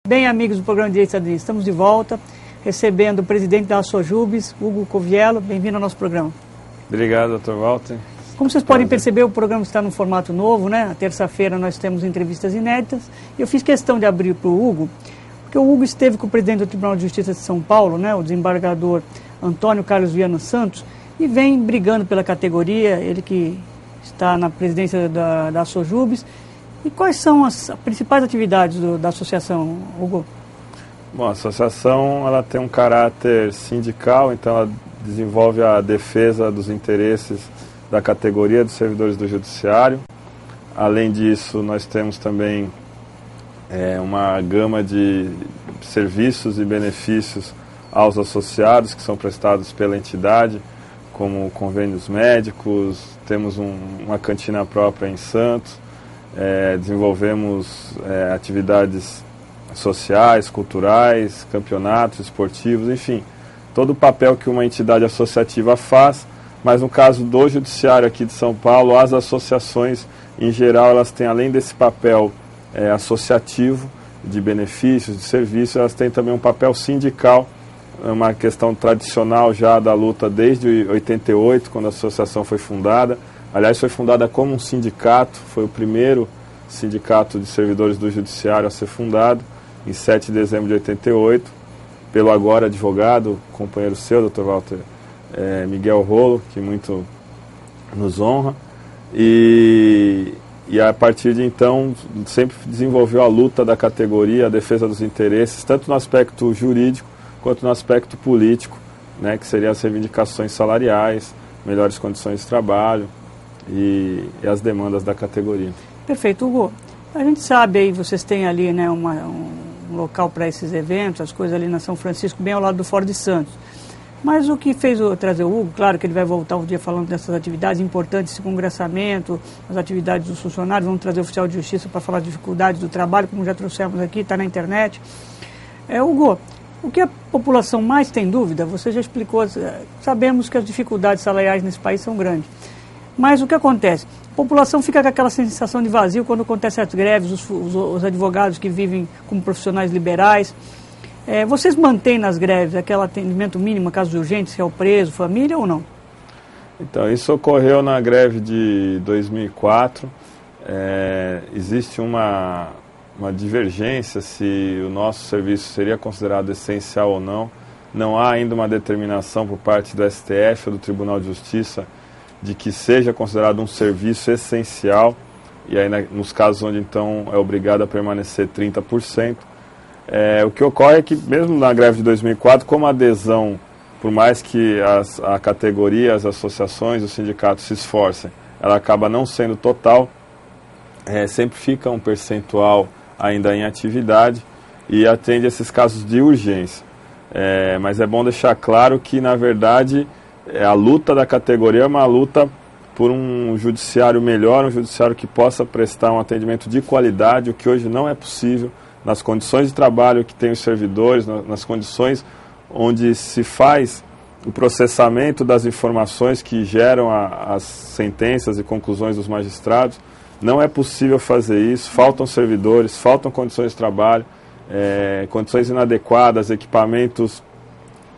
Bem, amigos do programa Direito Cidadania, estamos de volta, recebendo o presidente da ASSOJUBES, Hugo Coviello. Bem-vindo ao nosso programa. Obrigado, Dr. Walter. Como vocês podem perceber, o programa está num formato novo, né? Na terça-feira nós temos entrevistas inéditas. Eu fiz questão de abrir para o Hugo, porque o Hugo esteve com o presidente do Tribunal de Justiça de São Paulo, né? O desembargador Antônio Carlos Viana Santos, e vem brigando pela categoria, ele que está na presidência da ASSOJUBES. E quais são as principais atividades da associação, Hugo? Bom, a associação ela tem um caráter sindical, então ela desenvolve a defesa dos interesses da categoria dos servidores do Judiciário. Além disso, nós temos também uma gama de serviços e benefícios aos associados que são prestados pela entidade, como convênios médicos, temos uma cantina própria em Santos. Desenvolvemos atividades sociais, culturais, campeonatos esportivos, enfim, todo o papel que uma entidade associativa faz, mas no caso do Judiciário aqui de São Paulo, as associações, em geral, elas têm, além desse papel associativo, de benefícios, de serviços, elas têm também um papel sindical, uma questão tradicional já da luta desde 88, quando a associação foi fundada. Aliás, foi fundada como um sindicato, foi o primeiro sindicato de servidores do Judiciário a ser fundado, em 7 de dezembro de 88, pelo agora advogado, companheiro seu, Dr. Walter Miguel Rolo, que muito nos honra. E a partir de então, sempre desenvolveu a luta da categoria, a defesa dos interesses, tanto no aspecto jurídico quanto no aspecto político, né, que seriam as reivindicações salariais, melhores condições de trabalho, e as demandas da categoria. Perfeito, Hugo. A gente sabe aí, vocês têm ali, né, um local para esses eventos, as coisas ali na São Francisco, bem ao lado do Foro de Santos. Mas o que fez trazer o Hugo, claro que ele vai voltar um dia falando dessas atividades importantes, esse congressamento, as atividades dos funcionários, vamos trazer o oficial de justiça para falar de dificuldades do trabalho, como já trouxemos aqui, está na internet. Hugo, o que a população mais tem dúvida, você já explicou, sabemos que as dificuldades salariais nesse país são grandes. Mas o que acontece? A população fica com aquela sensação de vazio quando acontecem as greves, os advogados que vivem como profissionais liberais. Vocês mantêm nas greves aquele atendimento mínimo, casos urgentes, réu preso, família ou não? Então, isso ocorreu na greve de 2004. Existe uma divergência se o nosso serviço seria considerado essencial ou não. Não há ainda uma determinação por parte do STF ou do Tribunal de Justiça de que seja considerado um serviço essencial, e aí nos casos onde então é obrigado a permanecer 30%. O que ocorre é que mesmo na greve de 2004, como a adesão, por mais que a categoria, as associações, os sindicatos se esforcem, ela acaba não sendo total, sempre fica um percentual ainda em atividade e atende esses casos de urgência. Mas é bom deixar claro que, na verdade, a luta da categoria é uma luta por um judiciário melhor, um judiciário que possa prestar um atendimento de qualidade, o que hoje não é possível, nas condições de trabalho que tem os servidores, nas condições onde se faz o processamento das informações que geram as sentenças e conclusões dos magistrados. Não é possível fazer isso, faltam servidores, faltam condições de trabalho, condições inadequadas, equipamentos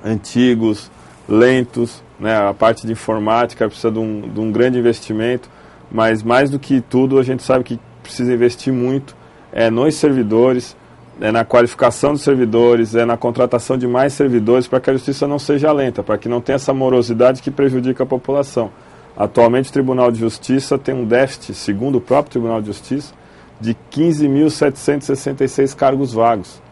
antigos, lentos, né? A parte de informática precisa de um grande investimento, mas mais do que tudo a gente sabe que precisa investir muito nos servidores, na qualificação dos servidores, na contratação de mais servidores, para que a justiça não seja lenta, para que não tenha essa morosidade que prejudica a população. Atualmente o Tribunal de Justiça tem um déficit, segundo o próprio Tribunal de Justiça, de 15.766 cargos vagos.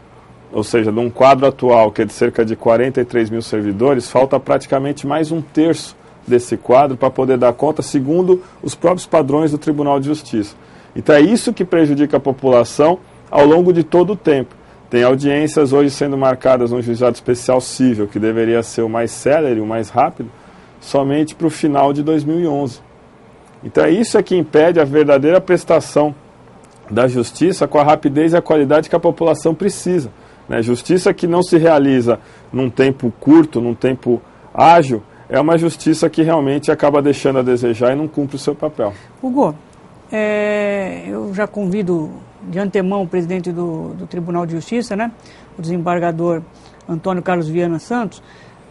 Ou seja, de um quadro atual que é de cerca de 43 mil servidores, falta praticamente mais um terço desse quadro para poder dar conta, segundo os próprios padrões do Tribunal de Justiça. Então é isso que prejudica a população ao longo de todo o tempo. Tem audiências hoje sendo marcadas no juizado especial civil, que deveria ser o mais célere, o mais rápido, somente para o final de 2011. Então isso que impede a verdadeira prestação da justiça com a rapidez e a qualidade que a população precisa. Justiça que não se realiza num tempo curto, num tempo ágil, é uma justiça que realmente acaba deixando a desejar e não cumpre o seu papel. Hugo, eu já convido de antemão o presidente do Tribunal de Justiça, né, o desembargador Antônio Carlos Viana Santos,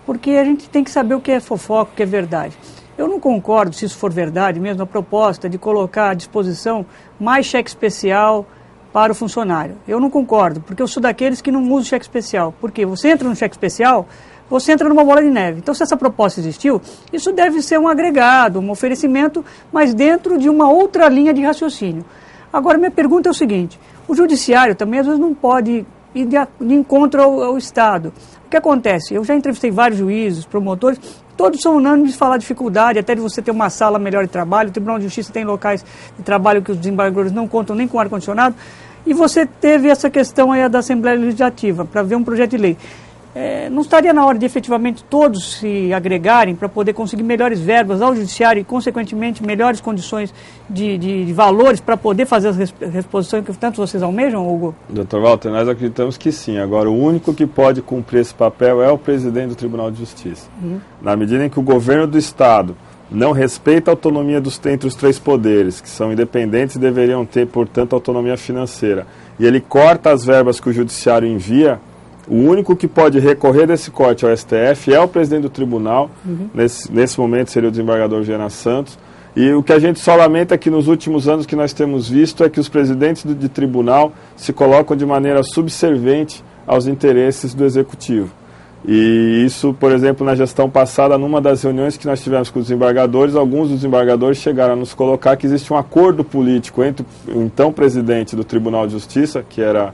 porque a gente tem que saber o que é fofoca, o que é verdade. Eu não concordo, se isso for verdade mesmo, a proposta de colocar à disposição mais cheque especial para o funcionário. Eu não concordo, porque eu sou daqueles que não usam cheque especial. Porque você entra no cheque especial, você entra numa bola de neve. Então, se essa proposta existiu, isso deve ser um agregado, um oferecimento, mas dentro de uma outra linha de raciocínio. Agora, minha pergunta é o seguinte, o judiciário também, às vezes, não pode ir de encontro ao Estado. O que acontece? Eu já entrevistei vários juízes, promotores, todos são unânimes de falar dificuldade, até de você ter uma sala melhor de trabalho. O Tribunal de Justiça tem locais de trabalho que os desembargadores não contam nem com ar-condicionado. E você teve essa questão aí da Assembleia Legislativa, para ver um projeto de lei. Não estaria na hora de efetivamente todos se agregarem para poder conseguir melhores verbas ao judiciário e, consequentemente, melhores condições de valores para poder fazer as reposições que tanto vocês almejam, Hugo? Dr. Walter, nós acreditamos que sim. Agora, o único que pode cumprir esse papel é o presidente do Tribunal de Justiça. Na medida em que o governo do Estado não respeita a autonomia entre os três poderes, que são independentes e deveriam ter, portanto, autonomia financeira, e ele corta as verbas que o judiciário envia, o único que pode recorrer desse corte ao STF é o presidente do tribunal, nesse momento seria o desembargador Viana Santos, e o que a gente só lamenta é que nos últimos anos que nós temos visto é que os presidentes de tribunal se colocam de maneira subserviente aos interesses do executivo. E isso, por exemplo, na gestão passada, numa das reuniões que nós tivemos com os desembargadores, alguns dos desembargadores chegaram a nos colocar que existe um acordo político entre o então presidente do Tribunal de Justiça, que era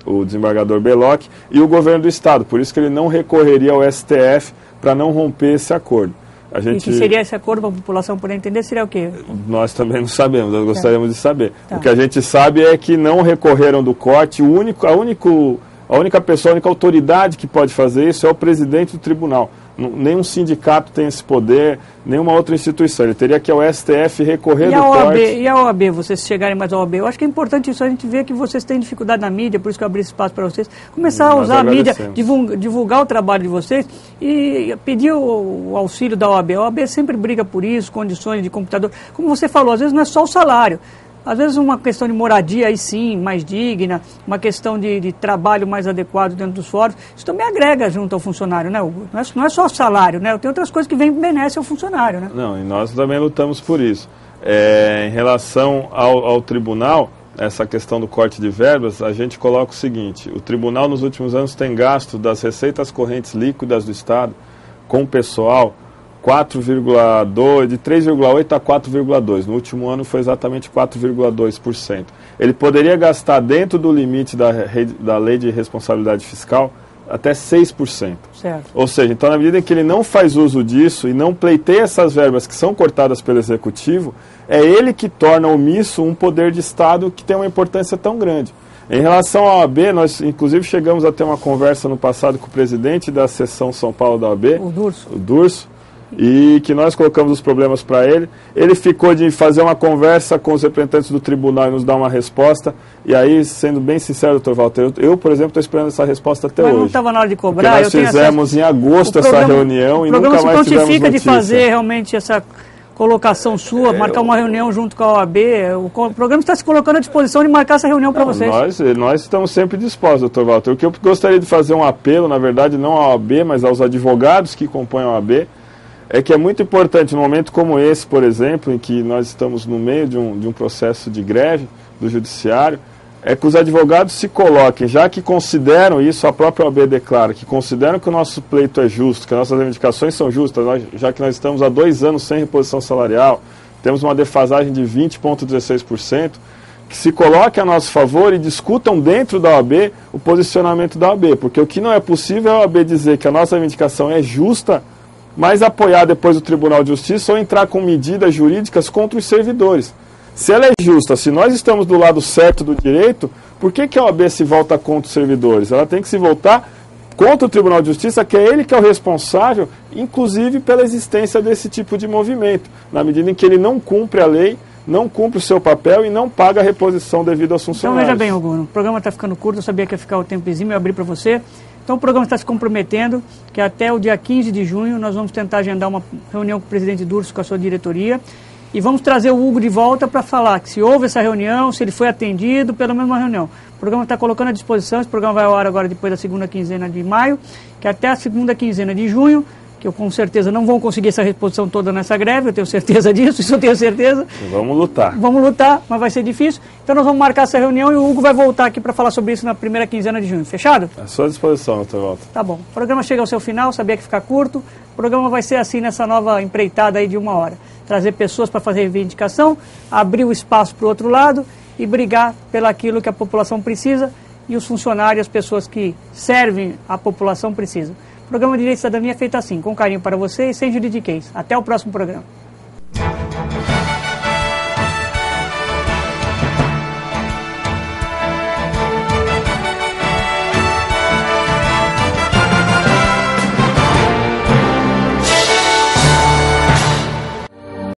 o desembargador Belloc, e o governo do Estado. Por isso que ele não recorreria ao STF para não romper esse acordo. E que seria esse acordo para a população poder entender? Seria o quê? Nós também não sabemos, nós gostaríamos de saber. O que a gente sabe é que não recorreram do corte, a única pessoa, a única autoridade que pode fazer isso é o presidente do tribunal. Nenhum sindicato tem esse poder, nenhuma outra instituição. Ele teria que ao STF recorrer do corte. E a OAB, vocês chegarem mais à OAB? Eu acho que é importante isso, a gente vê que vocês têm dificuldade na mídia, por isso que eu abri esse espaço para vocês. Começar a usar a mídia, divulgar o trabalho de vocês e pedir o auxílio da OAB. A OAB sempre briga por isso, condições de computador. Como você falou, às vezes não é só o salário. Às vezes uma questão de moradia, aí sim, mais digna, uma questão de trabalho mais adequado dentro dos fóruns, isso também agrega junto ao funcionário, né, Hugo? Não é só o salário, né? Tem outras coisas que beneficiam ao funcionário, né? Não, e nós também lutamos por isso. Em relação ao tribunal, essa questão do corte de verbas, a gente coloca o seguinte, o tribunal nos últimos anos tem gasto das receitas correntes líquidas do Estado com o pessoal 4,2%, de 3,8% a 4,2%. No último ano foi exatamente 4,2%. Ele poderia gastar dentro do limite da lei de responsabilidade fiscal até 6%. Certo. Ou seja, então na medida em que ele não faz uso disso e não pleiteia essas verbas que são cortadas pelo Executivo, é ele que torna omisso um poder de Estado que tem uma importância tão grande. Em relação à OAB, nós inclusive chegamos a ter uma conversa no passado com o presidente da seção São Paulo da OAB, o Durso, e que nós colocamos os problemas para ele. Ele ficou de fazer uma conversa com os representantes do tribunal e nos dar uma resposta. E aí, sendo bem sincero, Dr. Walter, eu por exemplo, estou esperando essa resposta até hoje. Mas não estava na hora de cobrar. Porque nós fizemos em agosto essa reunião e nunca mais tivemos notícia. O programa se prontifica de fazer realmente essa colocação sua, marcar uma reunião junto com a OAB. O programa está se colocando à disposição de marcar essa reunião para vocês. Nós estamos sempre dispostos, Dr. Walter. O que eu gostaria de fazer um apelo, na verdade, não à OAB, mas aos advogados que compõem a OAB, é que é muito importante, num momento como esse, por exemplo, em que nós estamos no meio de um processo de greve do judiciário, é que os advogados se coloquem, já que consideram isso, a própria OAB declara, que consideram que o nosso pleito é justo, que as nossas reivindicações são justas, já que nós estamos há 2 anos sem reposição salarial, temos uma defasagem de 20,16%, que se coloquem a nosso favor e discutam dentro da OAB o posicionamento da OAB, porque o que não é possível é a OAB dizer que a nossa reivindicação é justa, mas apoiar depois o Tribunal de Justiça ou entrar com medidas jurídicas contra os servidores. Se ela é justa, se nós estamos do lado certo do direito, por que a OAB se volta contra os servidores? Ela tem que se voltar contra o Tribunal de Justiça, que é ele que é o responsável, inclusive pela existência desse tipo de movimento, na medida em que ele não cumpre a lei, não cumpre o seu papel e não paga a reposição devida aos funcionários. Então veja bem, Hugo, o programa está ficando curto, eu sabia que ia ficar o tempo exímio, eu abri para você. Então o programa está se comprometendo que até o dia 15 de junho nós vamos tentar agendar uma reunião com o presidente Durso, com a sua diretoria, E vamos trazer o Hugo de volta para falar que se houve essa reunião, se ele foi atendido, pelo menos uma reunião. O programa está colocando à disposição, esse programa vai ao ar agora depois da segunda quinzena de maio, que até a segunda quinzena de junho, que eu com certeza não vou conseguir essa reposição toda nessa greve, eu tenho certeza disso, isso eu tenho certeza. Vamos lutar. Vamos lutar, mas vai ser difícil. Então nós vamos marcar essa reunião e o Hugo vai voltar aqui para falar sobre isso na primeira quinzena de junho. Fechado? À sua disposição, doutor Walter. Tá bom. O programa chega ao seu final, sabia que ficar curto. O programa vai ser assim nessa nova empreitada aí de 1 hora. Trazer pessoas para fazer reivindicação, abrir o espaço para o outro lado e brigar pelaquilo que a população precisa e os funcionários, as pessoas que servem a população precisam. O programa de Direito e Cidadania é feito assim, com carinho para vocês, sem juridiquês. Até o próximo programa.